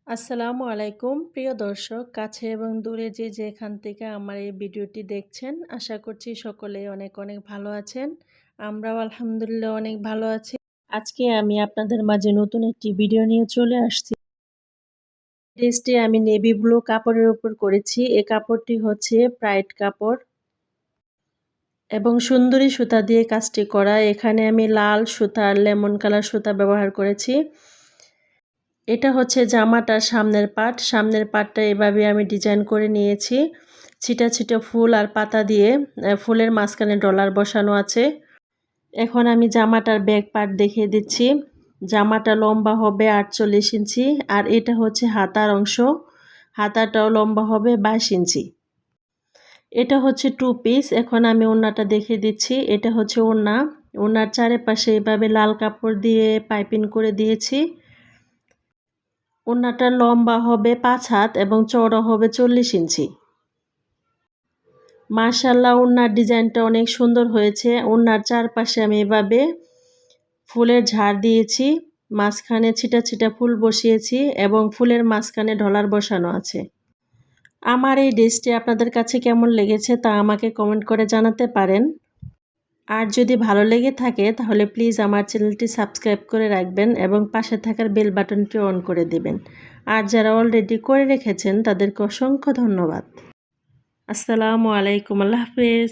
আসসালামু আলাইকুম প্রিয় দর্শক, কাছে এবং দূরে যে যেখান থেকে আমার এই ভিডিওটি দেখছেন, আশা করছি সকলে অনেক অনেক ভালো আছেন। আমরাও আলহামদুলিল্লাহ অনেক ভালো আছি। আজকে আমি আপনাদের মাঝে নতুন একটি ভিডিও নিয়ে চলে আসছি। ড্রেসটি আমি নেভি ব্লু কাপড়ের উপর করেছি। এই কাপড়টি হচ্ছে প্রাইড কাপড় এবং সুন্দরী সুতা দিয়ে কাজটি করা। এখানে আমি লাল সুতা আর লেমন কালার সুতা ব্যবহার করেছি। এটা হচ্ছে জামাটার সামনের পার্টটা এভাবে আমি ডিজাইন করে নিয়েছি। ছিটা ছিটা ফুল আর পাতা দিয়ে ফুলের মাঝখানে ডলার বসানো আছে। এখন আমি জামাটার ব্যাক পার্ট দেখিয়ে দিচ্ছি। জামাটা লম্বা হবে 48 ইঞ্চি আর এটা হচ্ছে হাতার অংশ। হাতাটাও লম্বা হবে 22 ইঞ্চি। এটা হচ্ছে 2 পিস। এখন আমি ওড়নাটা দেখিয়ে দিচ্ছি। এটা হচ্ছে ওড়না। ওড়নার চারপাশে এভাবে লাল কাপড় দিয়ে পাইপিং করে দিয়েছি। ওড়নাটার লম্বা হবে 5 হাত এবং চওড়া হবে 40 ইঞ্চি। মাশাআল্লাহ, ওড়নার ডিজাইনটা অনেক সুন্দর হয়েছে। ওড়নার চারপাশে আমি এভাবে ফুলের ঝাড় দিয়েছি, মাঝখানে ছিটা ছিটা ফুল বসিয়েছি এবং ফুলের মাঝখানে ডলার বসানো আছে। আমার এই ড্রেসটি আপনাদের কাছে কেমন লেগেছে তা আমাকে কমেন্ট করে জানাতে পারেন। আর যদি ভালো লেগে থাকে তাহলে প্লিজ আমার চ্যানেলটি সাবস্ক্রাইব করে রাখবেন এবং পাশে থাকার বেল বাটনটি অন করে দেবেন। আর যারা অলরেডি করে রেখেছেন তাদেরকে অসংখ্য ধন্যবাদ। আসসালামু আলাইকুম, আল্লাহ হাফেজ।